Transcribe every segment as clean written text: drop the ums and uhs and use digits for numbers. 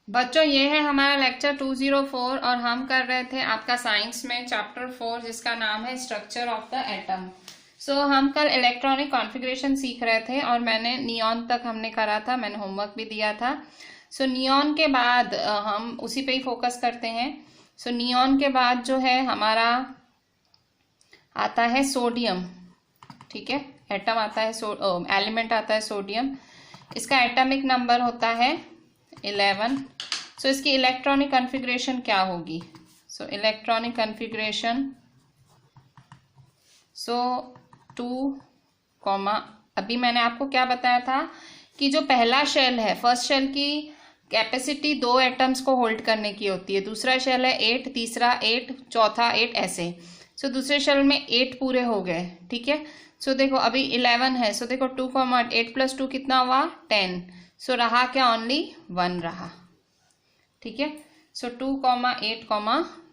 बच्चों ये है हमारा लेक्चर 204 और हम कर रहे थे आपका साइंस में चैप्टर 4 जिसका नाम है स्ट्रक्चर ऑफ द एटम। सो हम कल इलेक्ट्रॉनिक कॉन्फ़िगरेशन सीख रहे थे और मैंने नियॉन तक हमने करा था, मैंने होमवर्क भी दिया था। सो नियॉन के बाद हम उसी पे ही फोकस करते हैं। सो नियॉन के बाद जो है हमारा आता है सोडियम। ठीक है, एटम आता है, एलिमेंट आता है सोडियम। इसका एटॉमिक नंबर होता है 11। सो इसकी इलेक्ट्रॉनिक कॉन्फ़िगरेशन क्या होगी? सो इलेक्ट्रॉनिक कॉन्फ़िगरेशन 2, अभी मैंने आपको क्या बताया था कि जो पहला शेल है, फर्स्ट शेल की कैपेसिटी 2 एटम्स को होल्ड करने की होती है। दूसरा शेल है 8, तीसरा 8, चौथा 8, ऐसे। सो दूसरे शेल में 8 पूरे हो गए। ठीक है, सो देखो अभी 11 है। सो देखो 2, 8 + 2 कितना हुआ? 10। सो रहा क्या? ओनली 1 रहा। ठीक है, सो 2, 8,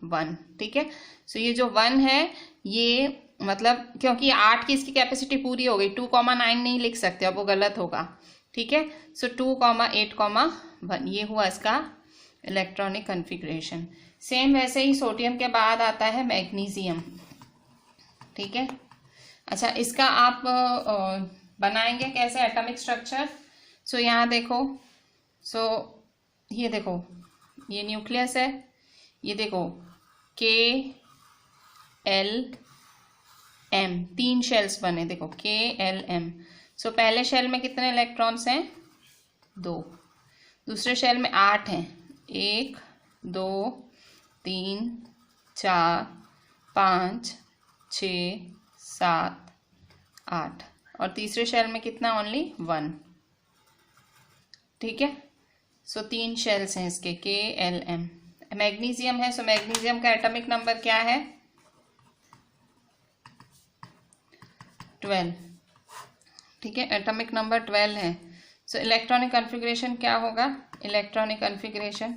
1। ठीक है, सो ये जो 1 है ये मतलब क्योंकि 8 की इसकी कैपेसिटी पूरी हो गई, 2, 9 नहीं लिख सकते, अब वो गलत होगा। ठीक है, सो 2, 8, 1 ये हुआ इसका इलेक्ट्रॉनिक कॉन्फ़िगरेशन। सेम वैसे ही सोडियम के बाद आता है मैग्नीशियम। ठीक है, अच्छा इसका आप बनाएंगे कैसे एटॉमिक स्ट्रक्चर? सो यहाँ देखो, सो ये देखो ये न्यूक्लियस है, ये देखो KLM 3 शेल्स बने, देखो KLM। सो पहले शेल में कितने इलेक्ट्रॉन्स हैं? 2। दूसरे शेल में 8 हैं, 1, 2, 3, 4, 5, 6, 7, 8। और तीसरे शेल में कितना? ओनली 1। ठीक है, सो 3 शेल्स हैं इसके KLM। मैग्नीशियम है, सो मैग्नीशियम का एटॉमिक नंबर क्या है? 12। ठीक है, एटॉमिक नंबर 12 है। सो इलेक्ट्रॉनिक कॉन्फ़िगरेशन क्या होगा? Electronic configuration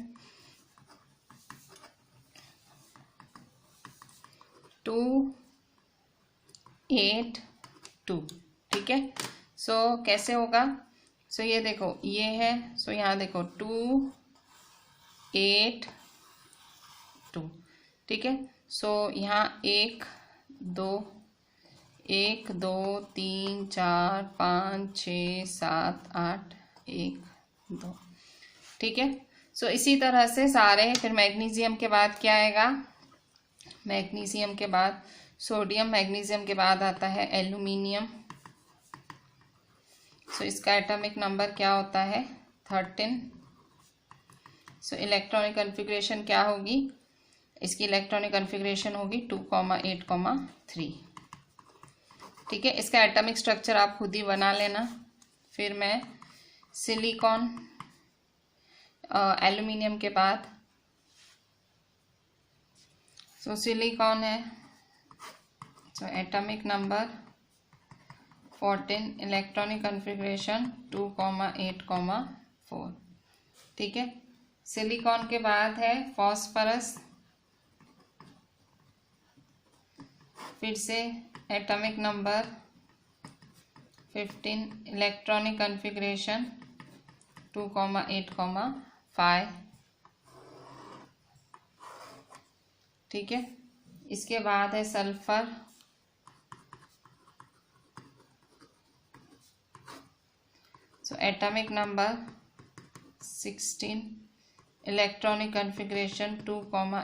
2, 8, 2। ठीक है, सो कैसे होगा? सो ये देखो ये है, सो यहाँ देखो 2, 8, 2। ठीक है, सो यहाँ 1, 2, 3, 4, 5, 6, 7, 8, 1, 2। ठीक है, सो इसी तरह से सारे। फिर मैग्नीशियम के बाद क्या आएगा? मैग्नीशियम के बाद सोडियम, मैग्नीशियम के बाद आता है एल्यूमिनियम। सो इसका एटॉमिक नंबर क्या होता है? 13। सो इलेक्ट्रॉनिक कॉन्फ़िगरेशन क्या होगी? इसकी इलेक्ट्रॉनिक कॉन्फ़िगरेशन होगी 2, 8, 3। ठीक है, इसका एटॉमिक स्ट्रक्चर आप खुद ही बना लेना। फिर मैं सिलिकॉन, एल्यूमिनियम के बाद सो सिलिकॉन है, सो एटॉमिक नंबर 14, इलेक्ट्रॉनिक कॉन्फ़िगरेशन 2, 8, 4। ठीक है, सिलिकॉन के बाद है फॉस्फरस, फिर से एटॉमिक नंबर 15, इलेक्ट्रॉनिक कॉन्फ़िगरेशन 2, 8, 5। ठीक है, इसके बाद है सल्फर, सो atomic number 16, electronic configuration 2,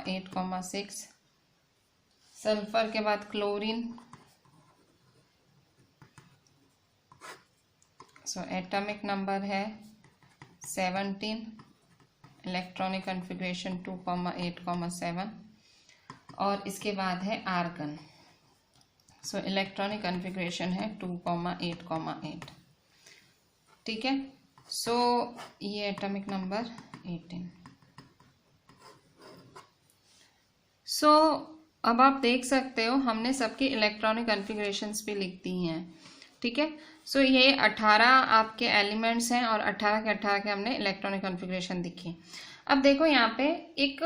8, 6। Sulphur के बाद क्लोरीन, सो एटॉमिक नंबर है 17, इलेक्ट्रॉनिक कॉन्फ़िगरेशन 2, 8, 7। और इसके बाद है आर्गन, सो इलेक्ट्रॉनिक कॉन्फ़िगरेशन है 2, 8, 8। ठीक है, सो ये एटॉमिक नंबर 18। सो अब आप देख सकते हो हमने सबकी इलेक्ट्रॉनिक कॉन्फ़िगरेशंस भी लिख दी हैं। ठीक है, सो ये 18 आपके एलिमेंट्स हैं और 18 के 18 के हमने इलेक्ट्रॉनिक कॉन्फ़िगरेशन दिखी। अब देखो यहाँ पे एक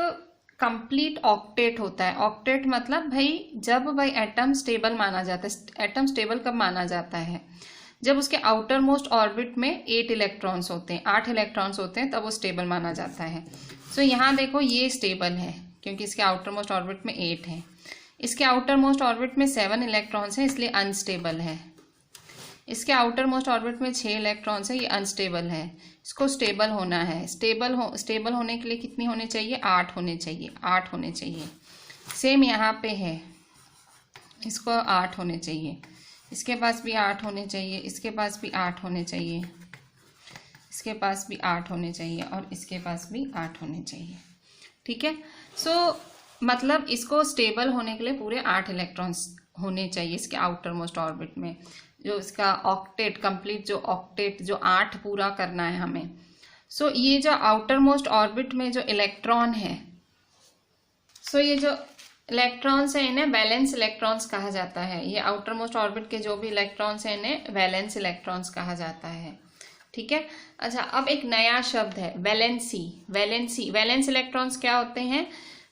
कंप्लीट ऑक्टेट होता है। ऑक्टेट मतलब भाई जब भाई एटम स्टेबल माना जाता है। एटम स्टेबल कब माना जाता है? जब उसके आउटर मोस्ट ऑर्बिट में 8 इलेक्ट्रॉन्स होते हैं, 8 इलेक्ट्रॉन्स होते हैं, तब वो स्टेबल माना जाता है। सो यहाँ देखो ये स्टेबल है क्योंकि इसके आउटर मोस्ट ऑर्बिट में 8 है। इसके आउटर मोस्ट ऑर्बिट में 7 इलेक्ट्रॉन्स हैं, इसलिए अनस्टेबल है। इसके आउटर मोस्ट ऑर्बिट में 6 इलेक्ट्रॉन्स है, ये अनस्टेबल है। इसको स्टेबल होना है। स्टेबल होने के लिए कितनी होने चाहिए? 8 होने चाहिए, 8 होने चाहिए। सेम यहाँ पे है, इसको 8 होने चाहिए, इसके पास भी 8 होने चाहिए, इसके पास भी 8 होने चाहिए, इसके पास भी 8 होने चाहिए और इसके पास भी 8 होने चाहिए। ठीक है। सो मतलब इसको स्टेबल होने के लिए पूरे 8 इलेक्ट्रॉन्स होने चाहिए इसके आउटर मोस्ट ऑर्बिट में। जो इसका ऑक्टेट कंप्लीट, जो ऑक्टेट जो 8 पूरा करना है हमें। सो ये जो आउटर मोस्ट ऑर्बिट में जो इलेक्ट्रॉन है, सो ये जो इलेक्ट्रॉन्स हैं इन्हें वैलेंस इलेक्ट्रॉन्स कहा जाता है। ये आउटर मोस्ट ऑर्बिट के जो भी इलेक्ट्रॉन्स हैं इन्हें वैलेंस इलेक्ट्रॉन्स कहा जाता है। ठीक है। अच्छा, अब एक नया शब्द है वैलेंसी। वैलेंस इलेक्ट्रॉन्स क्या होते हैं?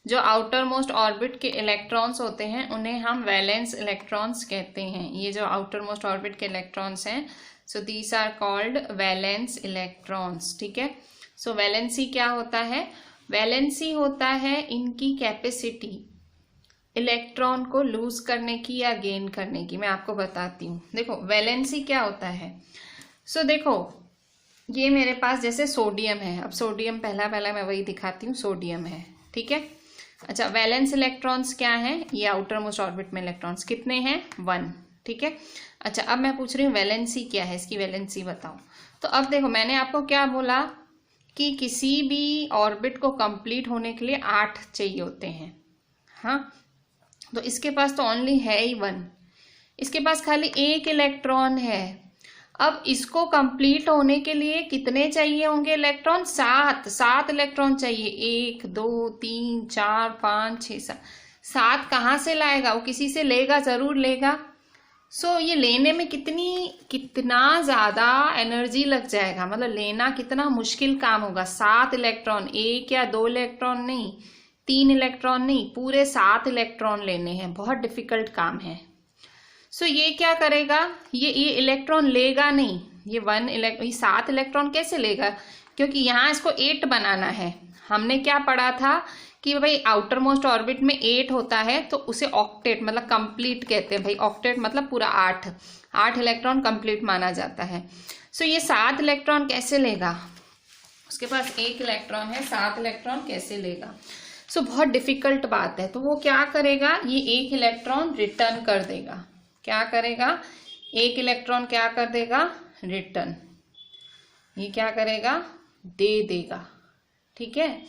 जो आउटर मोस्ट ऑर्बिट के इलेक्ट्रॉन्स होते हैं उन्हें हम वैलेंस इलेक्ट्रॉन्स कहते हैं। ये जो आउटर मोस्ट ऑर्बिट के इलेक्ट्रॉन्स हैं, so these are called valence electrons. ठीक है। सो वैलेंसी क्या होता है? वैलेंसी होता है इनकी कैपेसिटी इलेक्ट्रॉन को लूज करने की या गेन करने की। मैं आपको बताती हूँ। देखो वैलेंसी क्या होता है। सो देखो ये मेरे पास जैसे सोडियम है, अब सोडियम पहला मैं वही दिखाती हूँ, सोडियम है। ठीक है। अच्छा, वैलेंस इलेक्ट्रॉन्स क्या हैं? ये आउटर मोस्ट ऑर्बिट में इलेक्ट्रॉन्स कितने हैं? 1। ठीक है। अच्छा, अब मैं पूछ रही हूँ वैलेंसी क्या है, इसकी वैलेंसी बताओ। तो अब देखो मैंने आपको क्या बोला कि किसी भी ऑर्बिट को कंप्लीट होने के लिए 8 चाहिए होते हैं। हाँ, तो इसके पास तो ओनली है ही 1, इसके पास खाली 1 इलेक्ट्रॉन है। अब इसको कंप्लीट होने के लिए कितने चाहिए होंगे इलेक्ट्रॉन? 7 इलेक्ट्रॉन चाहिए। 1 2 3 4 5 6 7। 7 कहाँ से लाएगा? वो किसी से लेगा, जरूर लेगा। सो ये लेने में कितना ज्यादा एनर्जी लग जाएगा, मतलब लेना कितना मुश्किल काम होगा। 7 इलेक्ट्रॉन, 1 या 2 इलेक्ट्रॉन नहीं, 3 इलेक्ट्रॉन नहीं, पूरे 7 इलेक्ट्रॉन लेने हैं। बहुत डिफिकल्ट काम है। सो ये क्या करेगा? ये इलेक्ट्रॉन लेगा नहीं। ये 7 इलेक्ट्रॉन कैसे लेगा? क्योंकि यहाँ इसको 8 बनाना है। हमने क्या पढ़ा था कि भाई आउटर मोस्ट ऑर्बिट में 8 होता है तो उसे ऑक्टेट मतलब कंप्लीट कहते हैं। भाई ऑक्टेट मतलब पूरा 8 इलेक्ट्रॉन कंप्लीट माना जाता है। सो ये 7 इलेक्ट्रॉन कैसे लेगा? उसके पास 1 इलेक्ट्रॉन है, 7 इलेक्ट्रॉन कैसे लेगा? सो बहुत डिफिकल्ट बात है। तो वो क्या करेगा? ये 1 इलेक्ट्रॉन रिटर्न कर देगा। क्या करेगा? 1 इलेक्ट्रॉन क्या कर देगा? रिटर्न। ये क्या करेगा? दे देगा। ठीक है।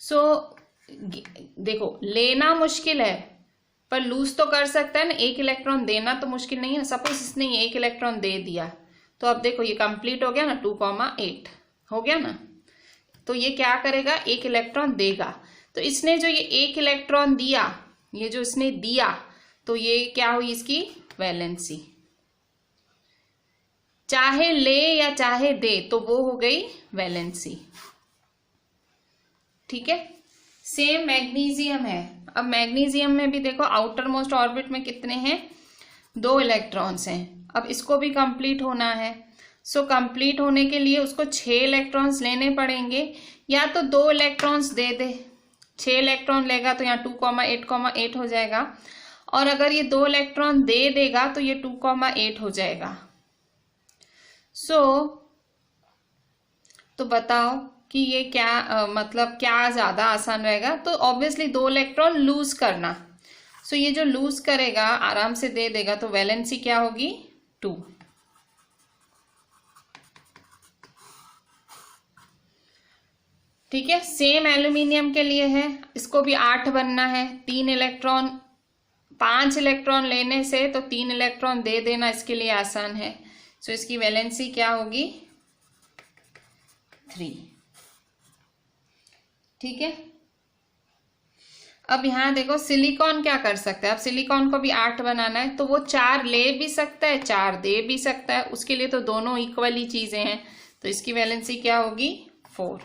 सो देखो लेना मुश्किल है पर लूज तो कर सकता है ना। 1 इलेक्ट्रॉन देना तो मुश्किल नहीं है। सपोज इसने 1 इलेक्ट्रॉन दे दिया तो अब देखो ये कंप्लीट हो गया ना, 2,8 हो गया ना। तो ये क्या करेगा? 1 इलेक्ट्रॉन देगा। तो इसने जो ये 1 इलेक्ट्रॉन दिया, ये जो इसने दिया, तो ये क्या हुई? इसकी वैलेंसी। चाहे ले या चाहे दे तो वो हो गई वैलेंसी। ठीक है। सेम मैग्नीशियम है। अब मैग्नीशियम में भी देखो आउटर मोस्ट ऑर्बिट में कितने हैं? 2 इलेक्ट्रॉन्स हैं। अब इसको भी कंप्लीट होना है। सो कंप्लीट होने के लिए उसको 6 इलेक्ट्रॉन्स लेने पड़ेंगे, या तो 2 इलेक्ट्रॉन्स दे दे। 6 इलेक्ट्रॉन लेगा तो यहाँ 2,8,8 हो जाएगा, और अगर ये 2 इलेक्ट्रॉन दे देगा तो ये 2,8 हो जाएगा। तो बताओ कि ये क्या मतलब क्या ज्यादा आसान रहेगा? तो ऑब्वियसली 2 इलेक्ट्रॉन लूज करना। सो ये जो लूज करेगा आराम से दे देगा, तो वैलेंसी क्या होगी? 2। ठीक है। सेम एल्यूमिनियम के लिए है, इसको भी 8 बनना है। 5 इलेक्ट्रॉन लेने से तो 3 इलेक्ट्रॉन दे देना इसके लिए आसान है। सो इसकी वैलेंसी क्या होगी? 3। ठीक है। अब यहां देखो सिलिकॉन क्या कर सकता है। अब सिलिकॉन को भी 8 बनाना है, तो वो 4 ले भी सकता है, 4 दे भी सकता है। उसके लिए तो दोनों इक्वली चीजें हैं, तो इसकी वैलेंसी क्या होगी? 4।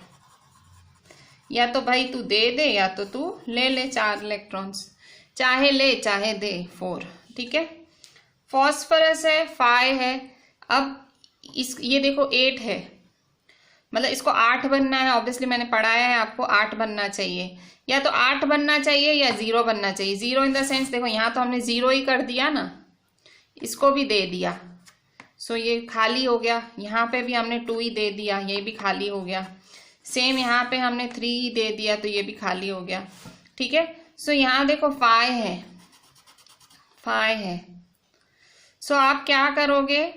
या तो भाई तू दे दे या तो तू ले 4 इलेक्ट्रॉन्स, चाहे ले चाहे दे 4। ठीक है। फॉस्फोरस है, 5 है। अब ये देखो 8 है, मतलब इसको 8 बनना है। ऑब्वियसली मैंने पढ़ाया है आपको 8 बनना चाहिए, या तो 8 बनना चाहिए या 0 बनना चाहिए। 0 इन द सेंस देखो यहाँ तो हमने 0 ही कर दिया ना, इसको भी दे दिया, सो ये खाली हो गया। यहाँ पे भी हमने 2 ही दे दिया, ये भी खाली हो गया। सेम यहाँ पे हमने 3 ही दे दिया, तो ये भी खाली हो गया। ठीक है, सो यहाँ देखो 5 है, 5 है। सो आप क्या करोगे,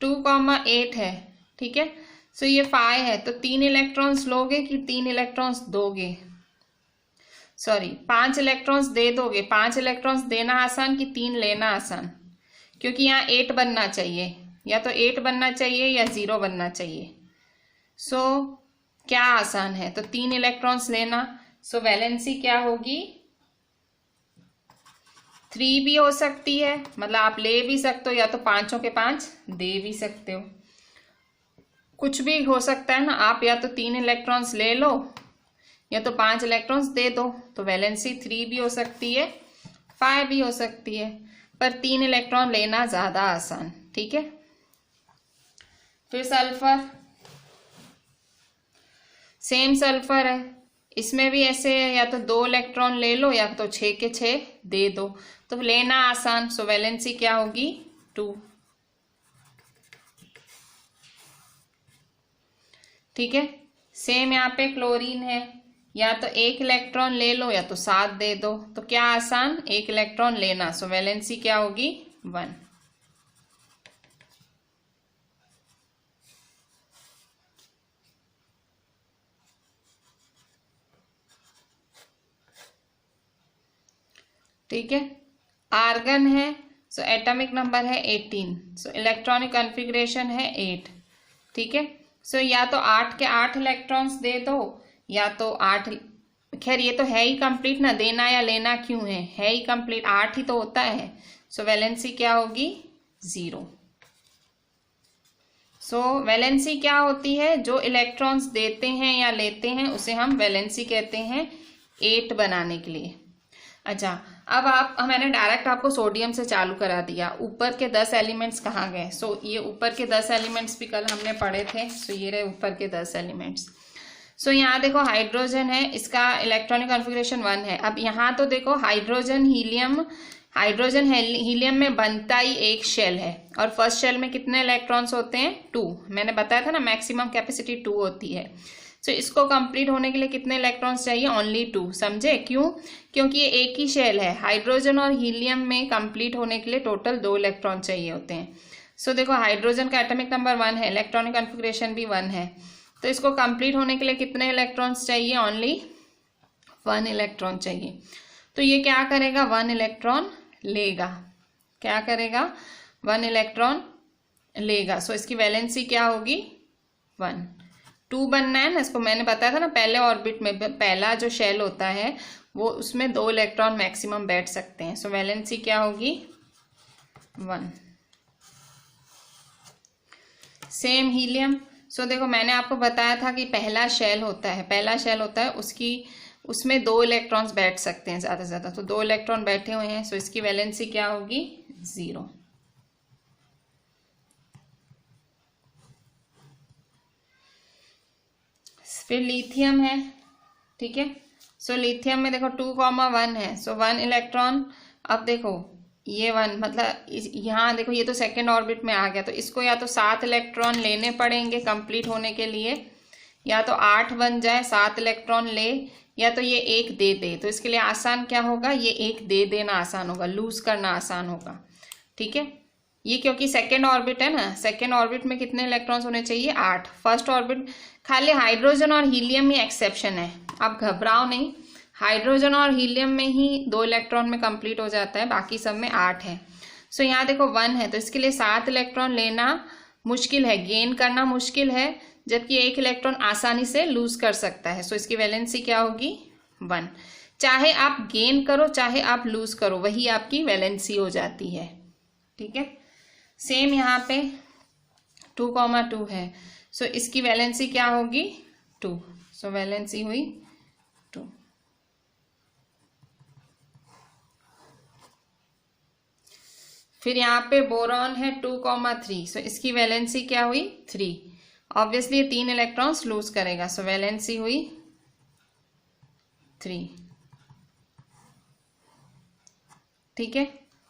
2,8 है। ठीक है, सो ये 5 है, तो 3 इलेक्ट्रॉन्स लोगे कि 3 इलेक्ट्रॉन्स दोगे, सॉरी 5 इलेक्ट्रॉन्स दे दोगे। 5 इलेक्ट्रॉन्स देना आसान कि 3 लेना आसान, क्योंकि यहाँ 8 बनना चाहिए, या तो 8 बनना चाहिए या 0 बनना चाहिए। सो क्या आसान है, तो 3 इलेक्ट्रॉन्स लेना। सो वैलेंसी क्या होगी, 3 भी हो सकती है, मतलब आप ले भी सकते हो, या तो 5 के 5 दे भी सकते हो, कुछ भी हो सकता है ना। आप या तो 3 इलेक्ट्रॉन्स ले लो या तो 5 इलेक्ट्रॉन्स दे दो, तो वैलेंसी 3 भी हो सकती है, 5 भी हो सकती है, पर 3 इलेक्ट्रॉन लेना ज्यादा आसान। ठीक है, फिर सल्फर, सेम सल्फर है, इसमें भी ऐसे है, या तो 2 इलेक्ट्रॉन ले लो या तो 6 के 6 दे दो, तो लेना आसान। सो वैलेंसी क्या होगी, 2। ठीक है, सेम यहाँ पे क्लोरीन है, या तो 1 इलेक्ट्रॉन ले लो या तो 7 दे दो, तो क्या आसान, 1 इलेक्ट्रॉन लेना। सो वैलेंसी क्या होगी, 1। ठीक है, आर्गन है, सो एटॉमिक नंबर है 18, सो इलेक्ट्रॉनिक कॉन्फ़िगरेशन है 8। ठीक है, सो या तो 8 के 8 इलेक्ट्रॉन्स दे दो, या तो 8, खैर ये तो है ही कंप्लीट ना, देना या लेना क्यों है ही कंप्लीट, 8 ही तो होता है। सो वैलेंसी क्या होगी, 0। सो वैलेंसी क्या होती है, जो इलेक्ट्रॉन्स देते हैं या लेते हैं उसे हम वैलेंसी कहते हैं 8 बनाने के लिए। अच्छा, अब मैंने डायरेक्ट आपको सोडियम से चालू करा दिया, ऊपर के 10 एलिमेंट्स कहाँ गए। सो ये ऊपर के 10 एलिमेंट्स भी कल हमने पढ़े थे, सो ये रहे ऊपर के 10 एलिमेंट्स। सो यहाँ देखो हाइड्रोजन है, इसका इलेक्ट्रॉनिक कॉन्फ़िगरेशन 1 है। अब यहाँ तो देखो हाइड्रोजन हीलियम में बनता ही एक शेल है, और फर्स्ट शेल में कितने इलेक्ट्रॉन्स होते हैं, 2। मैंने बताया था ना मैक्सिमम कैपेसिटी 2 होती है। सो इसको कंप्लीट होने के लिए कितने इलेक्ट्रॉन्स चाहिए, ओनली 2। समझे क्यों, क्योंकि ये एक ही शेल है। हाइड्रोजन और हीलियम में कंप्लीट होने के लिए टोटल 2 इलेक्ट्रॉन चाहिए होते हैं। सो देखो हाइड्रोजन का एटॉमिक नंबर 1 है, इलेक्ट्रॉनिक कॉन्फ़िगरेशन भी 1 है, तो इसको कंप्लीट होने के लिए कितने इलेक्ट्रॉन्स चाहिए, ओनली 1 इलेक्ट्रॉन चाहिए। तो ये क्या करेगा, 1 इलेक्ट्रॉन लेगा, क्या करेगा, 1 इलेक्ट्रॉन लेगा। सो इसकी वैलेंसी क्या होगी, 1। 2 बनना है ना, इसको मैंने बताया था ना पहले ऑर्बिट में, पहला जो शेल होता है वो उसमें 2 इलेक्ट्रॉन मैक्सिमम बैठ सकते हैं। सो वैलेंसी क्या होगी, 1। सेम हीलियम, सो देखो मैंने आपको बताया था कि पहला शेल होता है उसमें 2 इलेक्ट्रॉन्स बैठ सकते हैं ज़्यादा से ज़्यादा, तो 2 इलेक्ट्रॉन बैठे हुए हैं। सो इसकी वैलेंसी क्या होगी, 0। फिर लिथियम है, ठीक है। सो लिथियम में देखो 2,1 है, सो 1 इलेक्ट्रॉन। अब देखो ये 1 मतलब यहाँ देखो ये तो सेकेंड ऑर्बिट में आ गया, तो इसको या तो 7 इलेक्ट्रॉन लेने पड़ेंगे कंप्लीट होने के लिए, या तो 8 बन जाए 7 इलेक्ट्रॉन ले, या तो ये 1 दे दे। तो इसके लिए आसान क्या होगा, ये 1 दे देना आसान होगा, लूज करना आसान होगा। ठीक है, ये क्योंकि सेकेंड ऑर्बिट है ना, सेकेंड ऑर्बिट में कितने इलेक्ट्रॉन्स होने चाहिए, 8। फर्स्ट ऑर्बिट खाली हाइड्रोजन और हीलियम ही एक्सेप्शन है, आप घबराओ नहीं, हाइड्रोजन और हीलियम में ही 2 इलेक्ट्रॉन में कंप्लीट हो जाता है, बाकी सब में 8 है। सो यहाँ देखो 1 है, तो इसके लिए 7 इलेक्ट्रॉन लेना मुश्किल है, गेन करना मुश्किल है, जबकि 1 इलेक्ट्रॉन आसानी से लूज कर सकता है। सो इसकी वैलेंसी क्या होगी, 1। चाहे आप गेन करो चाहे आप लूज करो, वही आपकी वैलेंसी हो जाती है। ठीक है, सेम यहाँ पे 2,2 है, सो इसकी वैलेंसी क्या होगी, 2। सो वैलेंसी हुई 2। फिर यहाँ पे बोरॉन है 2,3, सो इसकी वैलेंसी क्या हुई 3। ऑब्वियसली ये 3 इलेक्ट्रॉन्स लूज करेगा, सो वैलेंसी हुई 3। ठीक है,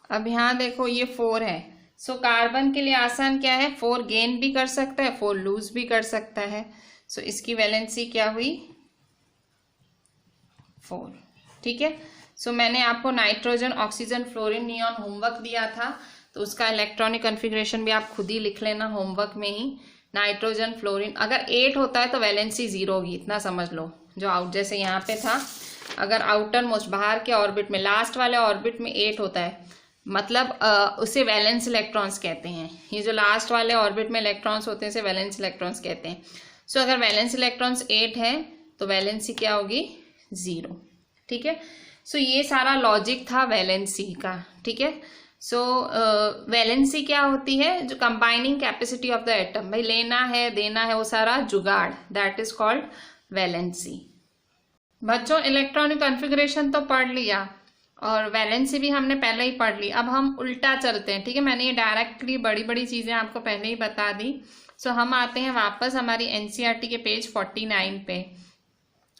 अब यहाँ देखो ये 4 है, सो कार्बन के लिए आसान क्या है, 4 गेन भी कर सकता है, 4 लूज भी कर सकता है। सो इसकी वैलेंसी क्या हुई 4। ठीक है, सो मैंने आपको nitrogen, oxygen, fluorine, neon homework दिया था, तो उसका इलेक्ट्रॉनिक कन्फिग्रेशन भी आप खुद ही लिख लेना होमवर्क में ही। नाइट्रोजन, फ्लोरीन, अगर 8 होता है तो वैलेंसी 0 होगी, इतना समझ लो। जो आउट जैसे यहाँ पे था, अगर आउटर मोस्ट बाहर के ऑर्बिट में, लास्ट वाले ऑर्बिट में 8 होता है, मतलब उसे वैलेंस इलेक्ट्रॉन्स कहते हैं। ये जो लास्ट वाले ऑर्बिट में इलेक्ट्रॉन्स होते हैं इसे वैलेंस इलेक्ट्रॉन्स कहते हैं। सो अगर वैलेंस इलेक्ट्रॉन्स 8 है तो वैलेंसी क्या होगी 0। ठीक है, सो ये सारा लॉजिक था वैलेंसी का। ठीक है, सो वैलेंसी क्या होती है, जो combining capacity of the atom, भाई लेना है देना है वो सारा जुगाड़, दैट इज कॉल्ड वैलेंसी। बच्चों इलेक्ट्रॉनिक कॉन्फ़िगरेशन तो पढ़ लिया और वैलेंसी भी हमने पहले ही पढ़ ली। अब हम उल्टा चलते हैं। ठीक है, मैंने ये डायरेक्टली बड़ी बड़ी चीज़ें आपको पहले ही बता दी। सो हम आते हैं वापस हमारी एनसीईआरटी के पेज 49 पे।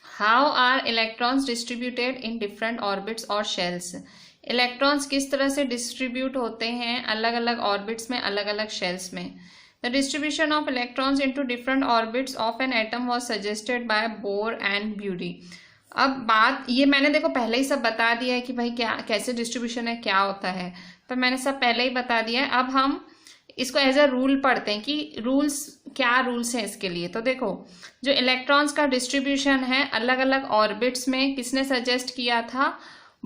How are electrons distributed in different orbits और शेल्स। इलेक्ट्रॉन्स किस तरह से डिस्ट्रीब्यूट होते हैं अलग अलग ऑर्बिट्स में, अलग अलग शेल्स में। The distribution of electrons into different orbits of an atom was suggested by Bohr and bury. अब बात ये मैंने देखो पहले ही सब बता दिया है कि भाई क्या कैसे डिस्ट्रीब्यूशन है, क्या होता है, पर मैंने सब पहले ही बता दिया है। अब हम इसको एज अ रूल पढ़ते हैं कि रूल्स क्या रूल्स हैं इसके लिए। तो देखो जो इलेक्ट्रॉन्स का डिस्ट्रीब्यूशन है अलग अलग ऑर्बिट्स में किसने सजेस्ट किया था,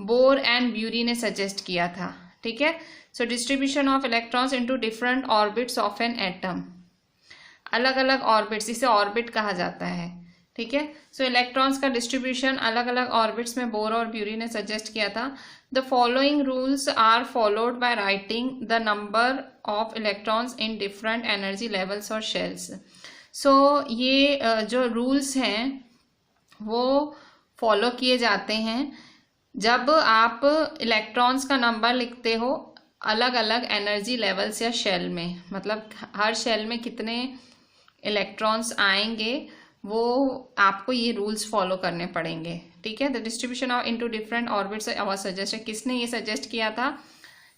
बोर एंड ब्यूरी ने सजेस्ट किया था। ठीक है, so distribution of electrons into different orbits of an atom, अलग अलग ऑर्बिट्स, इसे ऑर्बिट कहा जाता है। ठीक है, सो इलेक्ट्रॉन्स का डिस्ट्रीब्यूशन अलग अलग ऑर्बिट्स में बोर और ब्यूरी ने सजेस्ट किया था। The following rules are followed by writing the number of electrons in different energy levels और शेल्स। सो ये जो रूल्स हैं वो फॉलो किए जाते हैं जब आप इलेक्ट्रॉन्स का नंबर लिखते हो अलग अलग एनर्जी लेवल्स या शेल में, मतलब हर शेल में कितने इलेक्ट्रॉन्स आएंगे वो आपको ये रूल्स फॉलो करने पड़ेंगे। ठीक है, the distribution of into different orbits was suggested, किसने ये सजेस्ट किया था,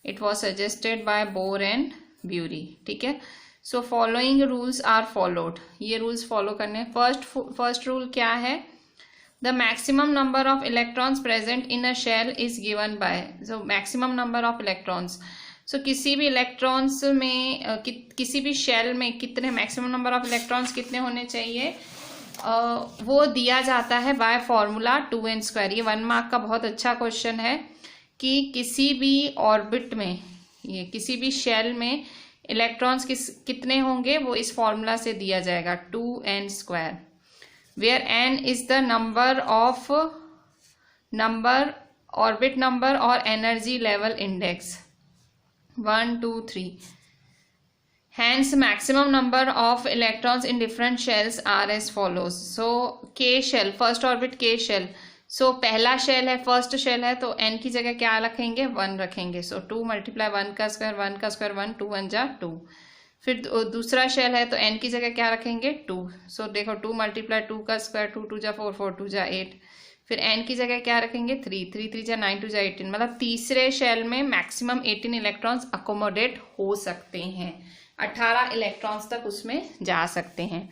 it was suggested by Bohr and Bury. ठीक है, so following rules are followed, ये रूल्स फॉलो करने। फर्स्ट रूल क्या है, the maximum number of electrons present in a shell is given by, so maximum number of electrons, so किसी भी electrons में किसी भी शेल में कितने मैक्सिमम नंबर ऑफ इलेक्ट्रॉन्स कितने होने चाहिए वो दिया जाता है बाय फॉर्मूला 2n²। ये 1 मार्क का बहुत अच्छा क्वेश्चन है कि किसी भी ऑर्बिट में, ये किसी भी शेल में इलेक्ट्रॉन्स कितने होंगे वो इस फॉर्मूला से दिया जाएगा 2n², where n is the number orbit number और energy level index 1 2 3। Hence, maximum number of electrons in different shells are as follows. So, K shell, first orbit K shell. So, पहला shell है, first shell है, तो n की जगह क्या रखेंगे 1 रखेंगे। सो 2 मल्टीप्लाई 1 का स्क्वायर 1 का स्क्वायर 1, 2 1 जा 2। फिर दूसरा शेल है तो n की जगह क्या रखेंगे 2। सो देखो 2 मल्टीप्लाई 2 का स्क्वायर 2 2 जा 4 4 2 जा 8। फिर n की जगह क्या रखेंगे 3 3 3 जा 9 2 जा 18। मतलब तीसरे शेल में मैक्सिमम 18 इलेक्ट्रॉन्स अकोमोडेट हो सकते हैं, 18 इलेक्ट्रॉन्स तक उसमें जा सकते हैं।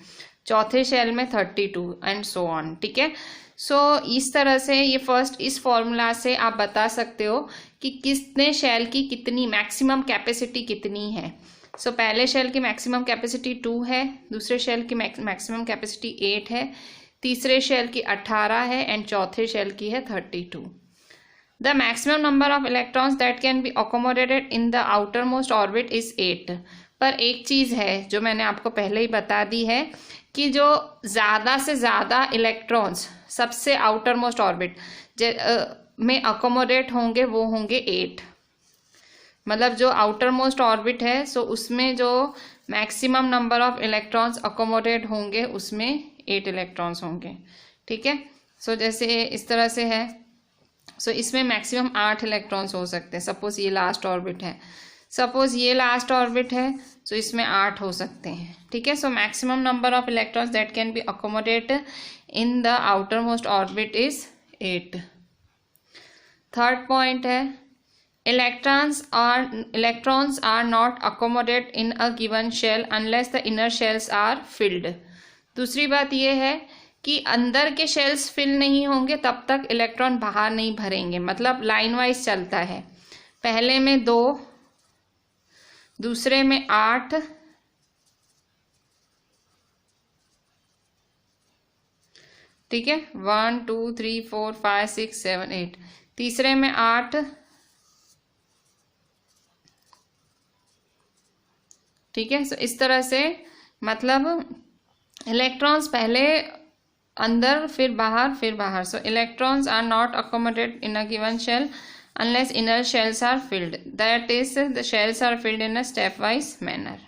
चौथे शेल में 32 एंड सो ऑन। ठीक है, सो इस तरह से ये फर्स्ट इस फॉर्मूला से आप बता सकते हो कि कितने शेल की कितनी मैक्सिमम कैपेसिटी कितनी है। सो पहले शेल की मैक्सिमम कैपेसिटी 2 है, दूसरे शेल की मैक्सिमम कैपेसिटी 8 है, तीसरे शेल की 18 है एंड चौथे शेल की है 32। The maximum number of electrons that can B accommodated in the outer most orbit is 8। पर एक चीज़ है जो मैंने आपको पहले ही बता दी है कि जो ज़्यादा से ज़्यादा इलेक्ट्रॉन्स सबसे आउटर मोस्ट ऑर्बिट में अकोमोडेट होंगे वो होंगे 8। मतलब जो आउटर मोस्ट ऑर्बिट है सो उसमें जो maximum number of electrons accommodate होंगे उसमें 8 इलेक्ट्रॉन्स होंगे। ठीक है, सो जैसे इस तरह से है, सो इसमें मैक्सिमम 8 इलेक्ट्रॉन्स हो सकते हैं। सपोज ये लास्ट ऑर्बिट है, सपोज ये लास्ट ऑर्बिट है, सो इसमें 8 हो सकते हैं, ठीक है। So maximum number of electrons that can be accommodate in the outer most orbit is 8। Third point है electrons are not accommodate in a given shell unless the inner shells are filled. दूसरी बात यह है कि अंदर के shells fill नहीं होंगे तब तक इलेक्ट्रॉन बाहर नहीं भरेंगे, मतलब लाइन वाइज चलता है। पहले में 2, दूसरे में 8, ठीक है, 1 2 3 4 5 6 7 8, तीसरे में 8, ठीक है। सो इस तरह से मतलब इलेक्ट्रॉन्स पहले अंदर फिर बाहर। So electrons are not accommodate in a given shell unless inner shells are filled, that is the shells are filled in a stepwise manner,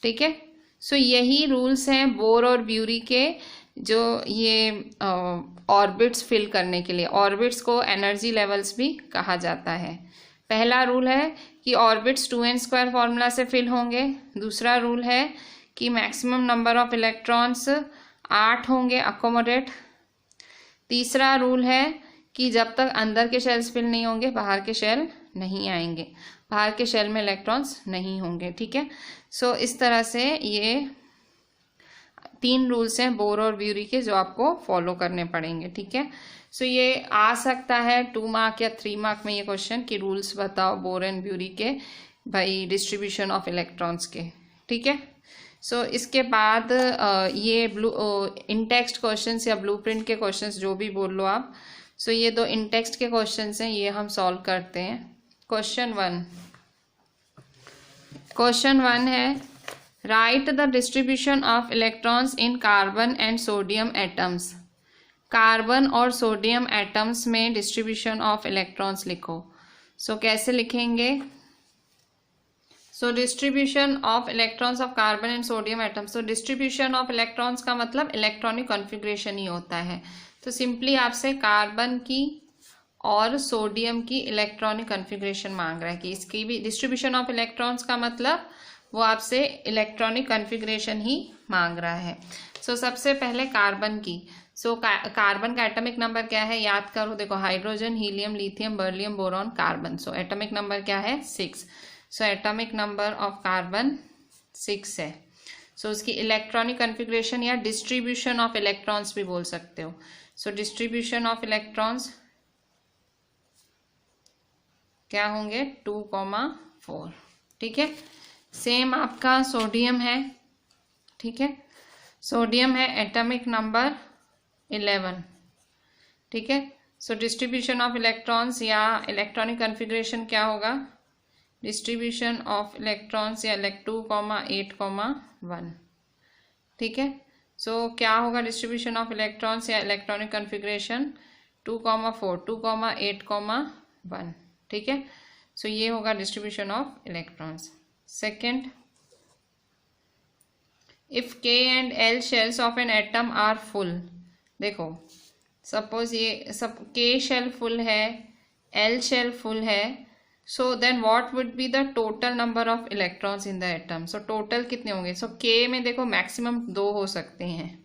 ठीक है। सो यही रूल्स हैं बोर और ब्यूरी के, जो ये ऑर्बिट्स फिल करने के लिए। ऑर्बिट्स को एनर्जी लेवल्स भी कहा जाता है। पहला रूल है कि ऑर्बिट्स 2n² फॉर्मूला से फिल होंगे। दूसरा रूल है कि मैक्सिमम नंबर ऑफ इलेक्ट्रॉन्स 8 होंगे अकोमोडेट। तीसरा रूल है कि जब तक अंदर के शेल्स फिल नहीं होंगे बाहर के शेल नहीं आएंगे, बाहर के शेल में इलेक्ट्रॉन्स नहीं होंगे, ठीक है। सो इस तरह से ये 3 रूल्स हैं बोर और ब्यूरी के जो आपको फॉलो करने पड़ेंगे, ठीक है। सो ये आ सकता है 2 मार्क या 3 मार्क में ये क्वेश्चन कि रूल्स बताओ बोर एंड ब्यूरी के भाई डिस्ट्रीब्यूशन ऑफ इलेक्ट्रॉन्स के, ठीक है। सो इसके बाद ये इन टेक्स्ट क्वेश्चन या ब्लूप्रिंट के क्वेश्चन जो भी बोल लो आप। सो ये 2 इन टेक्स्ट के क्वेश्चंस हैं, ये हम सॉल्व करते हैं। क्वेश्चन 1 है right the distribution of electrons in carbon and sodium atoms. Carbon और सोडियम एटम्स में डिस्ट्रीब्यूशन ऑफ इलेक्ट्रॉन्स लिखो। सो कैसे लिखेंगे? So distribution of electrons of carbon and sodium atoms. So distribution of electrons का मतलब इलेक्ट्रॉनिक कॉन्फ़िगरेशन ही होता है। तो सिंपली आपसे कार्बन की और सोडियम की इलेक्ट्रॉनिक कॉन्फ़िगरेशन मांग रहा है कि इसकी भी डिस्ट्रीब्यूशन ऑफ इलेक्ट्रॉन्स का मतलब वो आपसे इलेक्ट्रॉनिक कॉन्फ़िगरेशन ही मांग रहा है। सो सबसे पहले कार्बन की। सो कार्बन का एटॉमिक नंबर क्या है याद करो, देखो hydrogen, helium, lithium, beryllium, boron, carbon. So atomic number क्या है 6। So atomic number of carbon 6 है। सो उसकी इलेक्ट्रॉनिक कॉन्फ़िगरेशन या डिस्ट्रीब्यूशन ऑफ इलेक्ट्रॉन्स भी बोल सकते हो। सो डिस्ट्रीब्यूशन ऑफ इलेक्ट्रॉन्स क्या होंगे 2,4, ठीक है। सेम आपका सोडियम है, ठीक है। सोडियम है एटॉमिक नंबर 11, ठीक है। सो डिस्ट्रीब्यूशन ऑफ इलेक्ट्रॉन्स या इलेक्ट्रॉनिक कॉन्फ़िगरेशन क्या होगा? डिस्ट्रीब्यूशन ऑफ इलेक्ट्रॉन्स या 2,8,1, ठीक है। सो क्या होगा डिस्ट्रीब्यूशन ऑफ इलेक्ट्रॉन्स या इलेक्ट्रॉनिक कॉन्फ़िगरेशन 2,4, 2,8,1, ठीक है। सो ये होगा distribution of electrons. Second, if K and L shells of an atom are full. देखो सपोज ये सब K शेल फुल है, L शेल फुल है, so then what would be the total number of electrons in the atom. So total कितने होंगे? सो K में देखो maximum 2 हो सकते हैं।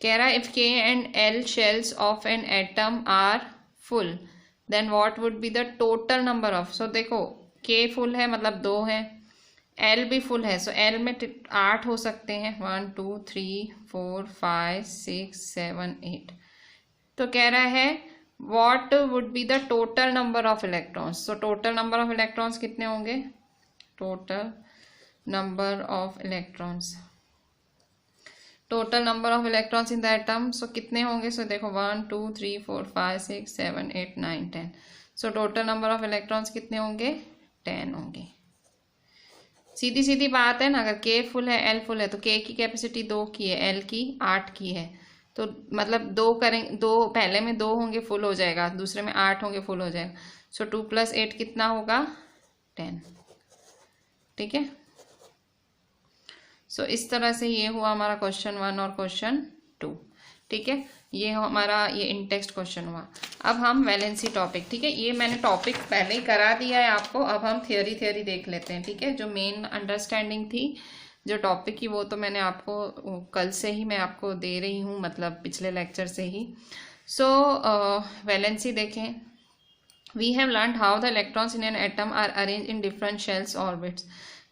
कह रहा है if K and L shells of an atom are full then what would be the total number of. So देखो K फुल है मतलब 2 है, L भी फुल है, सो L में 8 हो सकते हैं, 1 2 3 4 5 6 7 8। तो कह रहा है what would be the total number of electrons। so total number of electrons कितने होंगे? total number of electrons in the atom। so कितने होंगे? so देखो 1 2 3 4 5 6 7 8 9 10। so total number of electrons कितने होंगे? 10 होंगे। सीधी सीधी बात है ना, अगर K फुल है L फुल है तो K की कैपेसिटी 2 की है, L की 8 की है, तो मतलब 2 करेंगे, 2 पहले में 2 होंगे फुल हो जाएगा, दूसरे में 8 होंगे फुल हो जाएगा। सो 2 + 8 कितना होगा? 10, ठीक है। सो इस तरह से ये हुआ हमारा क्वेश्चन 1 और क्वेश्चन 2। ठीक है, ये हमारा ये इन टेक्स्ट क्वेश्चन हुआ। अब हम वैलेंसी टॉपिक, ठीक है, ये मैंने टॉपिक पहले ही करा दिया है आपको। अब हम थियोरी देख लेते हैं, ठीक है। जो मेन अंडरस्टैंडिंग थी जो टॉपिक की, वो तो मैंने आपको कल से ही मैं आपको दे रही हूँ, मतलब पिछले लेक्चर से ही। सो वैलेंसी देखें। We have learned how the electrons in an atom are arrange in different shells orbits,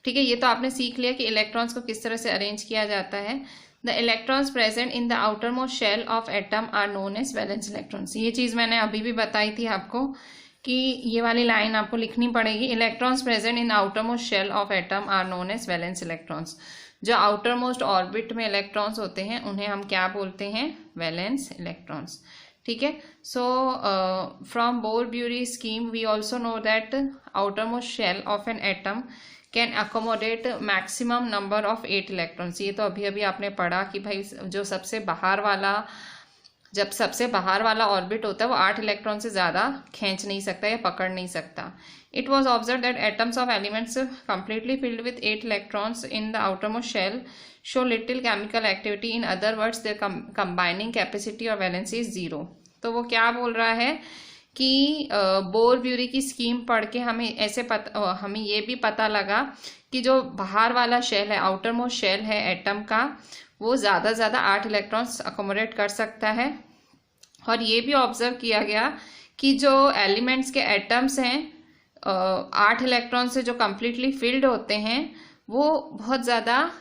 ठीक है। ये तो आपने सीख लिया कि इलेक्ट्रॉन्स को किस तरह से अरेंज किया जाता है। The electrons present in the outer most shell of atom are known as valence electrons. ये चीज़ मैंने अभी भी बताई थी आपको कि ये वाली लाइन आपको लिखनी पड़ेगी। Electrons present in outer most shell of atom are known as valence electrons. जो आउटर मोस्ट ऑर्बिट में इलेक्ट्रॉन्स होते हैं उन्हें हम क्या बोलते हैं? वैलेंस इलेक्ट्रॉन्स, ठीक है। So from Bohr Bury scheme we also know that outer most shell of an atom can accommodate maximum number of 8 electrons. ये तो अभी अभी आपने पढ़ा कि भाई जो सबसे बाहर वाला ऑर्बिट होता है वो 8 इलेक्ट्रॉन से ज़्यादा खींच नहीं सकता या पकड़ नहीं सकता। It was observe that atoms of elements completely filled with 8 electrons in the outermost shell show little chemical activity. In other words their combining capacity और वैलेंसी इज 0। तो वो क्या बोल रहा है कि बोर-ब्यूरी की स्कीम पढ़ के हमें ये भी पता लगा कि जो बाहर वाला शेल है, आउटर मोस्ट शेल है एटम का, वो ज़्यादा से ज़्यादा 8 इलेक्ट्रॉन्स अकोमोडेट कर सकता है। और ये भी ऑब्जर्व किया गया कि जो एलिमेंट्स के एटम्स हैं 8 इलेक्ट्रॉन से जो कम्प्लीटली फिल्ड होते हैं वो बहुत ज़्यादा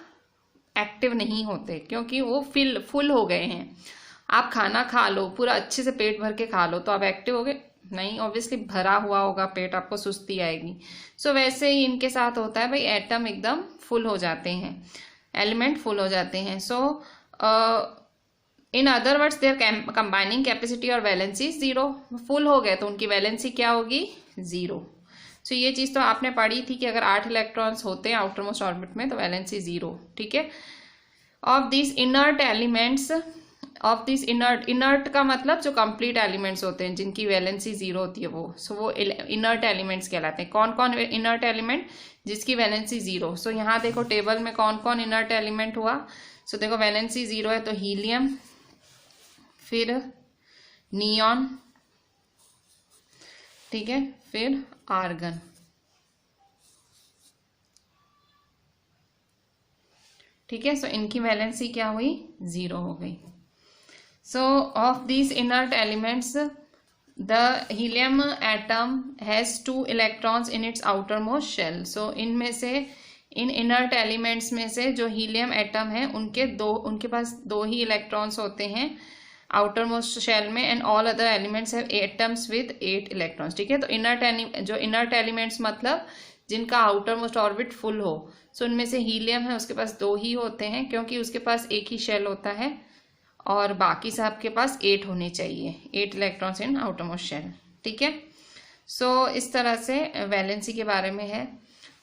एक्टिव नहीं होते, क्योंकि वो फुल हो गए हैं। आप खाना खा लो, पूरा अच्छे से पेट भर के खा लो, तो आप एक्टिव हो गए नहीं, ऑब्वियसली भरा हुआ होगा पेट, आपको सुस्ती आएगी। सो वैसे ही इनके साथ होता है भाई, एटम एकदम फुल हो जाते हैं, एलिमेंट फुल हो जाते हैं। So in other words their combining capacity और वैलेंसी 0। फुल हो गए तो उनकी वैलेंसी क्या होगी? 0। सो ये चीज़ तो आपने पढ़ी थी कि अगर 8 इलेक्ट्रॉन्स होते हैं आउटर मोस्ट ऑर्बिट में तो वैलेंसी 0, ठीक है। Of this inert elements, inert का मतलब जो कंप्लीट एलिमेंट्स होते हैं जिनकी वैलेंसी 0 होती है वो, सो वो इनर्ट एलिमेंट्स कहलाते हैं। कौन कौन इनर्ट एलिमेंट जिसकी वैलेंसी 0? सो यहाँ देखो टेबल में कौन कौन इनर्ट एलिमेंट हुआ। सो देखो वैलेंसी 0 है तो हीलियम, फिर नियॉन, ठीक है, फिर आर्गन, ठीक है। सो इनकी वैलेंसी क्या हुई? 0 हो गई। So of these inert elements the helium atom has 2 electrons in its outer most shell. So इनमें से, इन इनर्ट एलिमेंट्स में से जो हीलियम एटम है उनके पास 2 ही इलेक्ट्रॉन्स होते हैं आउटर मोस्ट शेल में। And all other elements have atoms with 8 electrons, ठीक है। तो इनर्ट एलिमेंट्स मतलब जिनका आउटर मोस्ट ऑर्बिट फुल हो। सो उनमें से हीलियम है, उसके पास 2 ही होते हैं क्योंकि उसके पास एक ही शेल होता है, और बाकी सब के पास 8 होने चाहिए, 8 electrons in outer most shell, ठीक है। सो इस तरह से वैलेंसी के बारे में है।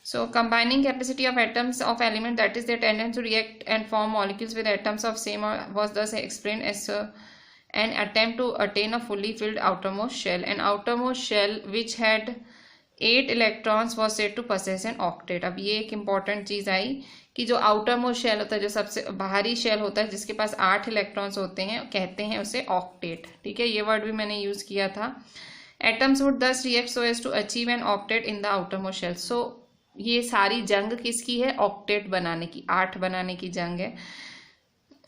So combining capacity of atoms of element, that is their tendency to react and form molecules with atoms of same, was thus explained as an attempt to attain a fully filled outermost shell. An outermost shell which had 8 electrons was said to possess an octet. अब ये एक important चीज़ आई कि जो outermost shell होता है, जो सबसे बाहरी shell होता है जिसके पास 8 इलेक्ट्रॉन्स होते हैं, कहते हैं उसे octet, ठीक है। ये वर्ड भी मैंने यूज़ किया था। Atoms would thus react so as to achieve an octet in the outermost shell. So ये सारी जंग किसकी है? ऑक्टेट बनाने की, 8 बनाने की जंग है।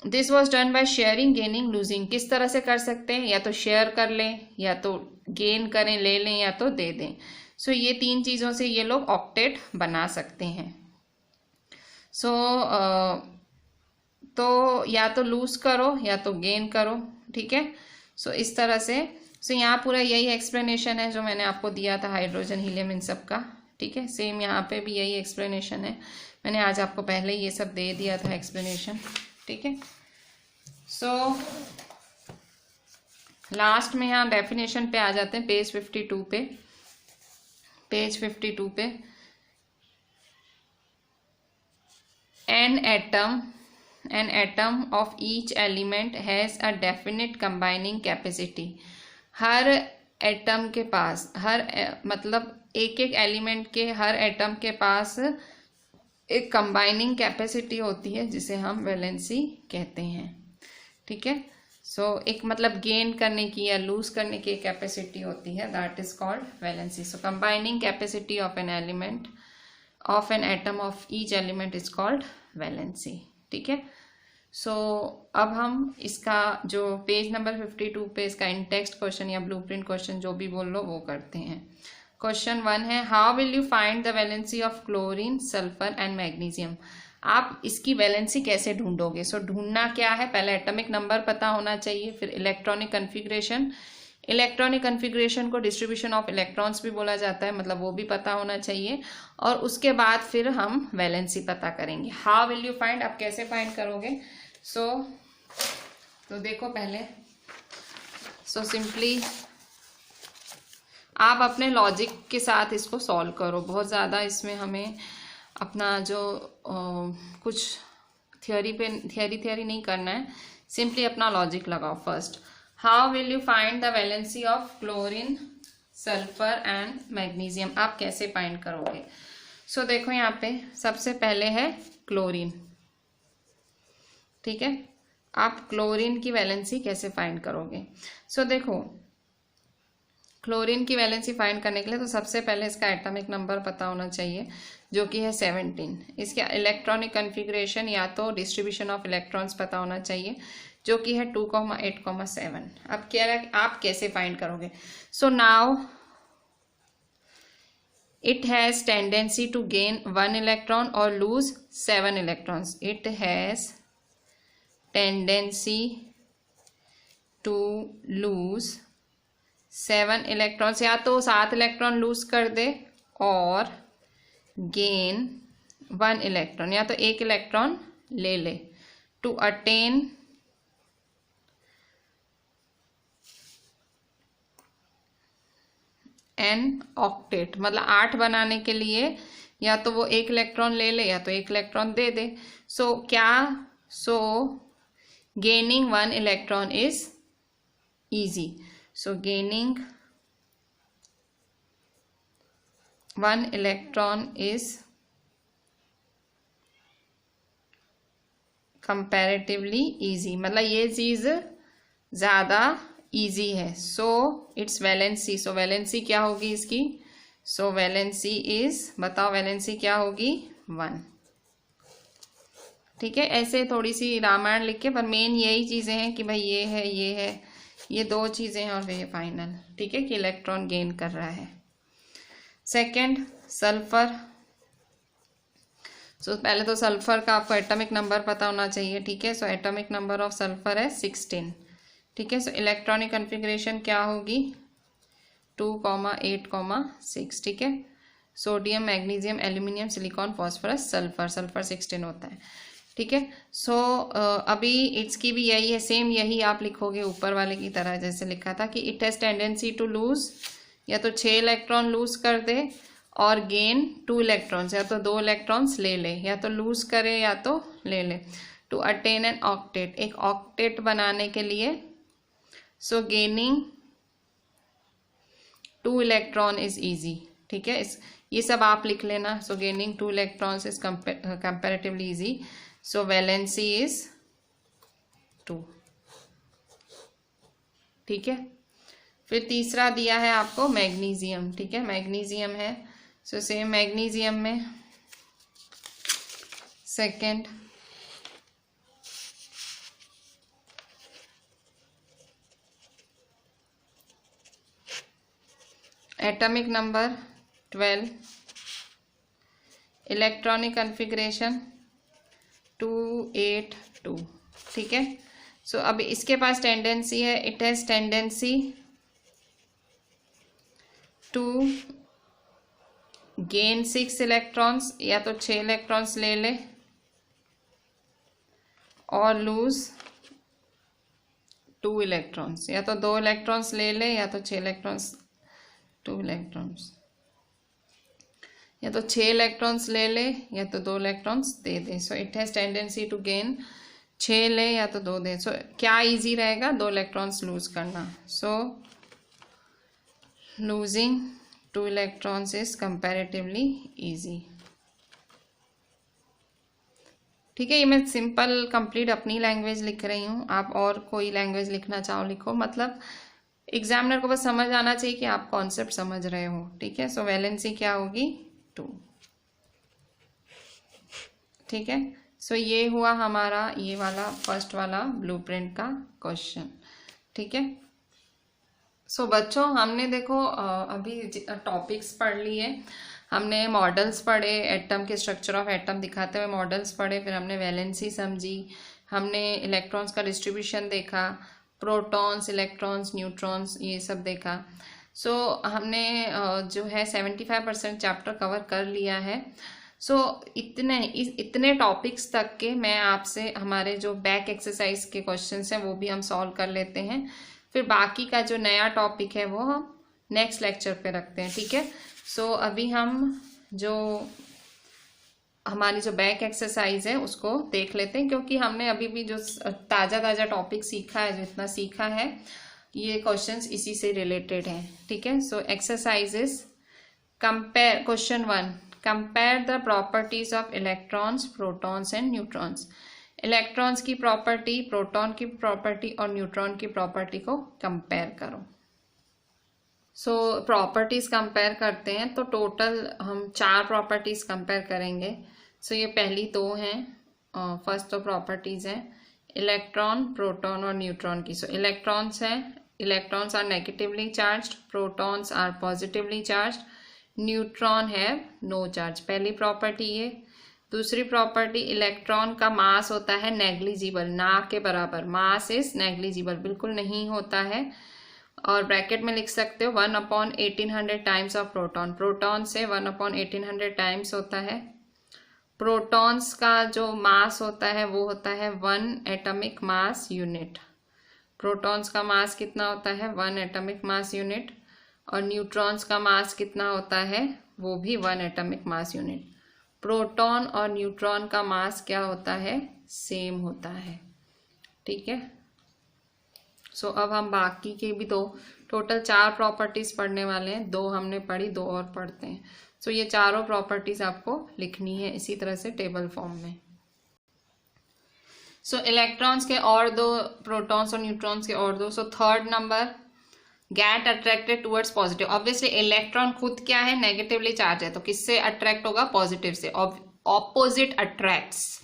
This was done by sharing, gaining, losing. किस तरह से कर सकते हैं? या तो शेयर कर लें, या तो गेन करें, ले लें, या तो दे दें। सो ये 3 चीज़ों से ये लोग ऑक्टेट बना सकते हैं। सो तो या तो लूज करो या तो गेन करो, ठीक है। सो इस तरह से यहाँ पूरा यही एक्सप्लेनेशन है जो मैंने आपको दिया था हाइड्रोजन, हीलियम, इन सब का, ठीक है। सेम यहाँ पे भी यही एक्सप्लेनेशन है, मैंने आज आपको पहले ही ये सब दे दिया था एक्सप्लेनेशन, ठीक है। सो लास्ट में यहाँ डेफिनेशन पे आ जाते हैं, पेज 52 पे। पेज 52 पे an atom of each element has a definite combining capacity. Her atom के पास, मतलब एक एक एलिमेंट के, हर एटम के पास एक कंबाइनिंग कैपेसिटी होती है जिसे हम वैलेंसी कहते हैं, ठीक है। एक मतलब गेन करने की या लूज करने की कैपेसिटी होती है, that is called valency. So combining capacity of an element of an atom of each element is called valency. ठीक है. सो अब हम इसका जो पेज नंबर 52 पे इसका इन टेक्स्ट क्वेश्चन या ब्लूप्रिंट क्वेश्चन जो भी बोल लो वो करते हैं. क्वेश्चन 1 है, how will you find the valency of chlorine, sulphur and magnesium. आप इसकी वैलेंसी कैसे ढूंढोगे. ढूंढना क्या है, पहले एटॉमिक नंबर पता होना चाहिए, फिर इलेक्ट्रॉनिक कन्फिग्रेशन. इलेक्ट्रॉनिक कन्फिग्रेशन को डिस्ट्रीब्यूशन ऑफ इलेक्ट्रॉन्स भी बोला जाता है, मतलब वो भी पता होना चाहिए. और उसके बाद फिर हम वैलेंसी पता करेंगे. हाउ विल यू फाइंड, आप कैसे फाइंड करोगे. तो देखो पहले, सिंपली आप अपने लॉजिक के साथ इसको सॉल्व करो. बहुत ज़्यादा इसमें हमें अपना जो कुछ थियरी नहीं करना है, सिंपली अपना लॉजिक लगाओ. First, how will you find the valency of chlorine, sulphur and magnesium. आप कैसे फाइंड करोगे. देखो यहाँ पे सबसे पहले है क्लोरीन. ठीक है, आप क्लोरीन की वैलेंसी कैसे फाइंड करोगे. देखो क्लोरीन की वैलेंसी फाइंड करने के लिए तो सबसे पहले इसका एटॉमिक नंबर पता होना चाहिए जो कि है 17. इसके इलेक्ट्रॉनिक कन्फिग्रेशन या तो डिस्ट्रीब्यूशन ऑफ इलेक्ट्रॉन्स पता होना चाहिए जो कि है 2,8,7. अब क्या है, आप कैसे फाइंड करोगे. Now it has tendency to gain 1 electron or lose 7 electrons. It has tendency to lose 7 electrons, या तो 7 इलेक्ट्रॉन लूज कर दे और गेन 1 इलेक्ट्रॉन, या तो 1 इलेक्ट्रॉन ले ले. टू अटेन एन ऑक्टेट, मतलब 8 बनाने के लिए या तो वो 1 इलेक्ट्रॉन ले ले या तो 1 electron they they. Gaining 1 electron is easy. Gaining 1 electron is comparatively easy, मतलब ये चीज ज्यादा इजी है. इट्स वैलेंसी, वैलेंसी क्या होगी इसकी. वैलेंसी इज, बताओ वैलेंसी क्या होगी, 1. ठीक है, ऐसे थोड़ी सी रामायण लिख के, पर मेन यही चीजें हैं कि भाई ये है, ये 2 चीजें हैं और ये फाइनल. ठीक है, कि इलेक्ट्रॉन गेन कर रहा है. Second, sulphur. पहले तो सल्फर का आपको एटॉमिक नंबर पता होना चाहिए. ठीक है, एटॉमिक नंबर ऑफ सल्फर है 16. ठीक है, इलेक्ट्रॉनिक कन्फिग्रेशन क्या होगी, 2,8,6. ठीक है, sodium, magnesium, aluminium, silicon, phosphorus, sulphur 16 होता है. ठीक है, अभी इसकी भी यही है, सेम यही आप लिखोगे ऊपर वाले की तरह जैसे लिखा था कि it has tendency to lose, या तो 6 इलेक्ट्रॉन लूज कर दे और गेन 2 इलेक्ट्रॉन्स, या तो 2 इलेक्ट्रॉन्स ले ले, या तो लूज करे या तो ले ले. टू अटेन एन ऑक्टेट, एक ऑक्टेट बनाने के लिए गेनिंग 2 इलेक्ट्रॉन इज इजी. ठीक है, ये सब आप लिख लेना. Gaining 2 electrons is comparatively easy. Valency is 2. ठीक है, फिर तीसरा दिया है आपको मैग्नीशियम. ठीक है, मैग्नीशियम है. सेम मैग्नीशियम में second, atomic number 12, electronic configuration 282. ठीक है, अब इसके पास टेंडेंसी है, it has tendency to gain 6 electrons, या तो 6 इलेक्ट्रॉन्स ले ले और लूज 2 इलेक्ट्रॉन्स, या तो 2 इलेक्ट्रॉन्स ले ले या तो 6 इलेक्ट्रॉन्स, 2 इलेक्ट्रॉन्स, या तो 6 इलेक्ट्रॉन्स ले ले या तो 2 इलेक्ट्रॉन्स दे दे. It has tendency to gain 6 ले या तो 2 दे. क्या इजी रहेगा, 2 इलेक्ट्रॉन्स लूज करना. Losing 2 electrons is comparatively easy. ठीक है, ये मैं सिंपल कंप्लीट अपनी लैंग्वेज लिख रही हूँ, आप और कोई लैंग्वेज लिखना चाहो लिखो, मतलब एग्जामिनर को बस समझ आना चाहिए कि आप कॉन्सेप्ट समझ रहे हो। ठीक है, सो वैलेंसी क्या होगी 2। ठीक है, सो ये हुआ हमारा ये वाला फर्स्ट वाला ब्लूप्रिंट का क्वेश्चन। ठीक है, सो बच्चों हमने देखो अभी टॉपिक्स पढ़ लिए, हमने मॉडल्स पढ़े, एटम के स्ट्रक्चर ऑफ एटम दिखाते हुए मॉडल्स पढ़े, फिर हमने वैलेंसी समझी, हमने इलेक्ट्रॉन्स का डिस्ट्रीब्यूशन देखा, प्रोटॉन्स, इलेक्ट्रॉन्स, न्यूट्रॉन्स, ये सब देखा। सो हमने जो है 75% चैप्टर कवर कर लिया है। सो इतने टॉपिक्स तक के मैं आपसे हमारे जो बैक एक्सरसाइज के क्वेश्चंस हैं वो भी हम सॉल्व कर लेते हैं, फिर बाकी का जो नया टॉपिक है वो हम नेक्स्ट लेक्चर पे रखते हैं। ठीक है, सो अभी हम जो हमारी जो बैक एक्सरसाइज है उसको देख लेते हैं, क्योंकि हमने अभी भी जो ताज़ा टॉपिक सीखा है, जो इतना सीखा है, ये क्वेश्चंस इसी से रिलेटेड हैं। ठीक है, so exercises compare, question 1, compare the properties of electrons, protons and neutrons. Electrons की प्रॉपर्टी, प्रोटॉन की प्रॉपर्टी और न्यूट्रॉन की प्रॉपर्टी को कंपेयर करो। सो प्रॉपर्टीज कंपेयर करते हैं तो टोटल हम 4 प्रॉपर्टीज कंपेयर करेंगे। सो ये पहली 2 हैं, फर्स्ट तो प्रॉपर्टीज हैं इलेक्ट्रॉन, प्रोटॉन और न्यूट्रॉन की। सो इलेक्ट्रॉन्स हैं, electrons are negatively charged, protons are positively charged, neutron have no charge, पहली प्रॉपर्टी ये। दूसरी प्रॉपर्टी, इलेक्ट्रॉन का मास होता है नेग्लिजिबल, ना के बराबर, मास इज नेग्लिजिबल, बिल्कुल नहीं होता है, और ब्रैकेट में लिख सकते हो 1/1800 टाइम्स ऑफ प्रोटॉन, प्रोटॉन से 1/1800 टाइम्स होता है। प्रोटॉन्स का जो मास होता है वो होता है 1 एटॉमिक मास यूनिट, प्रोटॉन्स का मास कितना होता है 1 एटॉमिक मास यूनिट, और न्यूट्रॉन्स का मास कितना होता है वो भी 1 एटॉमिक मास यूनिट। प्रोटॉन और न्यूट्रॉन का मास क्या होता है, सेम होता है। ठीक है, सो अब हम बाकी के भी 2, टोटल 4 प्रॉपर्टीज पढ़ने वाले हैं, 2 हमने पढ़ी, 2 और पढ़ते हैं। सो ये चारों प्रॉपर्टीज आपको लिखनी है इसी तरह से टेबल फॉर्म में। सो इलेक्ट्रॉन्स के और 2, प्रोटॉन्स और न्यूट्रॉन्स के और 2। So third number, gate attracted towards positive. Obviously electron खुद क्या है, नेगेटिवली चार्ज है, तो किससे अट्रैक्ट होगा, पॉजिटिव से, ऑपोजिट अट्रैक्ट्स।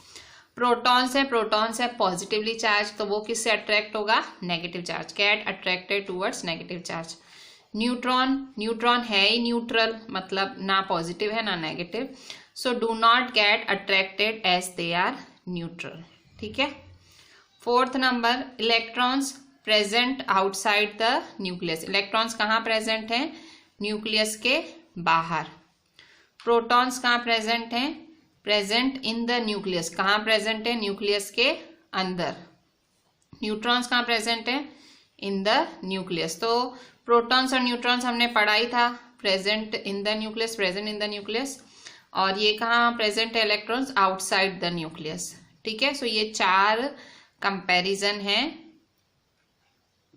प्रोटॉन्स है पॉजिटिवली चार्ज, तो वो किससे अट्रैक्ट होगा, negative charge, get attracted towards negative charge. Neutron है ही न्यूट्रल, मतलब ना पॉजिटिव है ना negative, so do not get attracted as they are neutral. ठीक है, fourth number, electrons present outside the nucleus, electrons कहाँ प्रेजेंट हैं, न्यूक्लियस के बाहर। प्रोटॉन्स कहाँ प्रेजेंट हैं, प्रेजेंट इन द न्यूक्लियस, कहाँ प्रेजेंट है, न्यूक्लियस के अंदर। न्यूट्रॉन्स कहाँ प्रेजेंट है, इन द न्यूक्लियस। तो प्रोटॉन्स और न्यूट्रॉन्स हमने पढ़ा ही था, present in the nucleus, present in the nucleus, और ये कहाँ प्रेजेंट है, इलेक्ट्रॉन्स आउटसाइड द न्यूक्लियस। ठीक है, सो ये 4 कंपैरिजन हैं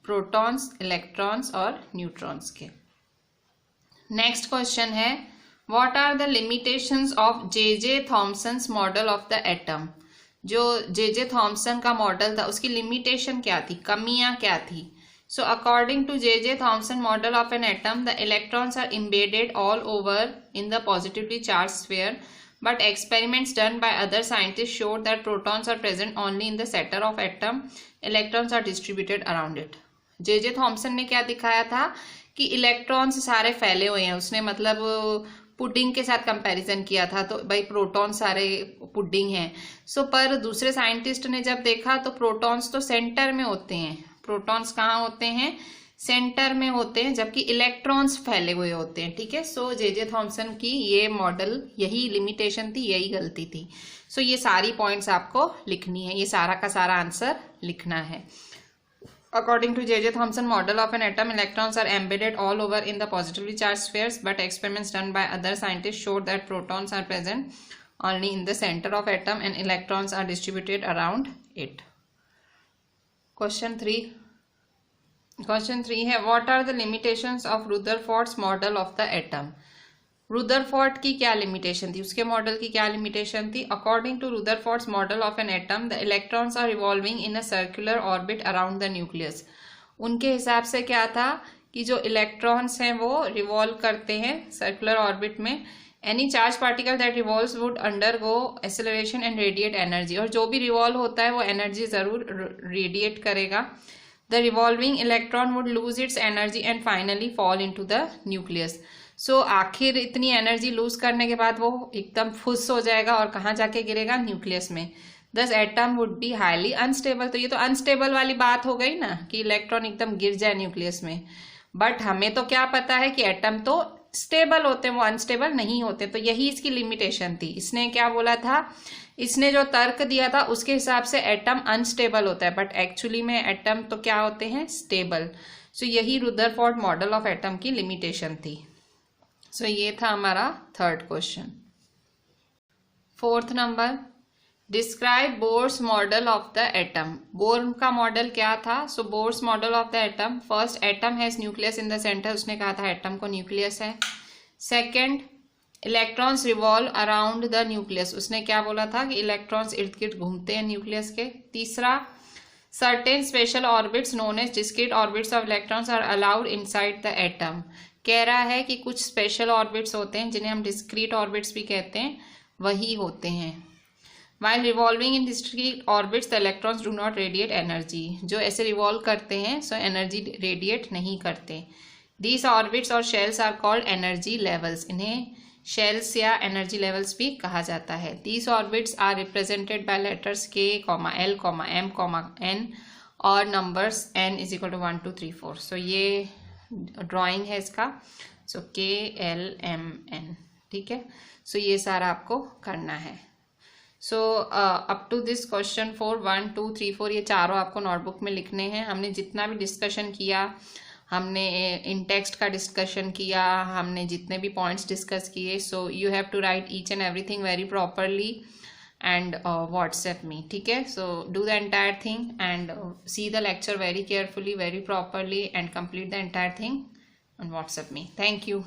प्रोटॉन्स, इलेक्ट्रॉन्स और न्यूट्रॉन्स के। नेक्स्ट क्वेश्चन है, what are the limitations of J Thomson's model of the atom. जो जे थॉमसन का मॉडल था उसकी लिमिटेशन क्या थी, कमियां क्या थी। So according to J Thomson model of an atom, the electrons are embedded all over in the positively charge sphere, but experiments done by other scientists showed that protons are present only in the center of atom, electrons are distributed around it। J Thomson ने क्या दिखाया था कि electrons सारे फैले हुए हैं, उसने मतलब पुडिंग के साथ कंपैरिजन किया था, तो भाई प्रोटॉन सारे पुडिंग हैं। सो पर दूसरे साइंटिस्ट ने जब देखा तो प्रोटॉन्स तो सेंटर में होते हैं, प्रोटॉन्स कहाँ होते हैं, सेंटर में होते हैं, जबकि इलेक्ट्रॉन्स फैले हुए होते हैं। ठीक है, सो जे थॉमसन की ये मॉडल, यही लिमिटेशन थी, यही गलती थी। सो ये सारी पॉइंट्स आपको लिखनी है, ये सारा का सारा आंसर लिखना है। According to J.J. Thomson model of an atom, electrons are embedded all over in the positively charged spheres, but experiments done by other scientists showed that protons are present only in the center of atom and electrons are distributed around it. Question 3. Question 3 है, what are the limitations of Rutherford's model of the atom? Rutherford की क्या limitation थी, उसके model की क्या limitation थी? According to Rutherford's model of an atom the electrons are revolving in a circular orbit around the nucleus. उनके हिसाब से क्या था कि जो इलेक्ट्रॉन्स हैं वो रिवॉल्व करते हैं सर्कुलर ऑर्बिट में। Any charge particle that revolves would undergo acceleration and radiate energy, और जो भी रिवॉल्व होता है वो एनर्जी जरूर रेडिएट करेगा। The revolving electron would lose its energy and finally fall into the nucleus. So आखिर इतनी एनर्जी लूज करने के बाद वो एकदम फुस हो जाएगा और कहाँ जाके गिरेगा? न्यूक्लियस में। दस atom would be highly unstable. तो ये तो अनस्टेबल वाली बात हो गई ना कि इलेक्ट्रॉन एकदम गिर जाए न्यूक्लियस में। बट हमें तो क्या पता है कि एटम तो स्टेबल होते हैं, वो अनस्टेबल नहीं होते। तो यही इसकी लिमिटेशन थी। इसने क्या बोला था, इसने जो तर्क दिया था उसके हिसाब से एटम अनस्टेबल होता है, बट एक्चुअली में एटम तो क्या होते हैं? स्टेबल। सो यही रुदरफोर्ड मॉडल ऑफ एटम की लिमिटेशन थी। सो ये था हमारा third question. Fourth number, describe Bohr's model of the atom. Bohr का मॉडल क्या था? So Bohr's model of the atom, first atom has nucleus in the centre, उसने कहा था एटम को न्यूक्लियस है। Second, electrons revolve around the nucleus, उसने क्या बोला था कि इलेक्ट्रॉन्स इर्द गिर्द घूमते हैं न्यूक्लियस के। तीसरा, certain special orbits known as discrete orbits of electrons are allowed inside the atom, कह रहा है कि कुछ स्पेशल ऑर्बिट्स होते हैं जिन्हें हम डिस्क्रीट ऑर्बिट्स भी कहते हैं, वही होते हैं। While revolving in discrete orbits, the electrons do not radiate energy. जो ऐसे रिवॉल्व करते हैं सो एनर्जी रेडिएट नहीं करते। These orbits और shells are called energy levels. इन्हें shells या energy levels भी कहा जाता है। These orbits are represented by letters K, L, M, N और numbers n is equal to 1, 2, 3, 4. So ये ड्राइंग है इसका। So K, L, M, N, ठीक है। सो ये सारा आपको करना है। So up to this question 4, 1, 2, 3, 4 ये चारों आपको नोटबुक में लिखने हैं। हमने जितना भी डिस्कशन किया, हमने इन टेक्स्ट का डिस्कशन किया, हमने जितने भी पॉइंट्स डिस्कस किए, so you have to write each and everything very properly and WhatsApp me, ठीक है। So do the entire thing and see the lecture very carefully, very properly and complete the entire thing on WhatsApp me. Thank you.